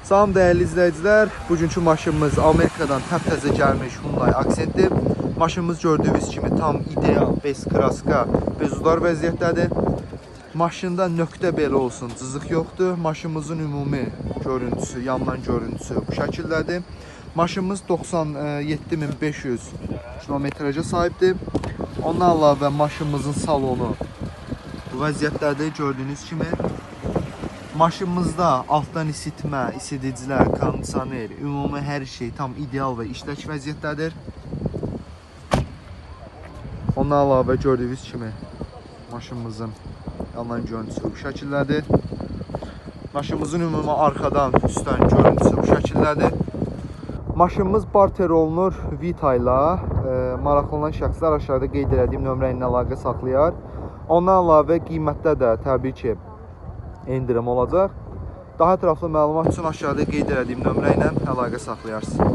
Salam dəyərli izləyicilər, bugünkü maşınımız Amerikadan təptəzə gəlmiş Hyundai Accent'dir. Maşınımız gördüyünüz kimi tam ideal, bez kraska, bezudar vəziyyətdədir. Maşında nöqtə belə olsun, cızıq yoxdur. Maşınımızın ümumi görüntüsü, yandan görüntüsü bu şəkildədir. Maşınımız 97.500 kilometrajə sahibdir. Ondan əlavə maşınımızın salonu bu vəziyyətdədir, gördüyünüz kimi. Maşınımızda altdan isitmə, isidicilər, kondisioner, ümumi hər şey tam ideal və işlək vəziyyətdədir. Ondan əlavə gördüyünüz kimi maşınımızın yandan görüntüsü bu şəkildədir. Maşınımızın ümumi arxadan, üstdən görüntüsü bu şəkildədir. Maşınımız barter olunur Vita ilə. Maraqlı olan şəxslər aşağıda qeyd etdiyim nömrə ilə əlaqə saxlayar. Ondan əlavə qiymətdə də təbii ki endirim olacaq. Daha ətraflı məlumat üçün aşağıda qeyd etdiyim nömrə ilə əlaqə saxlayarsınız.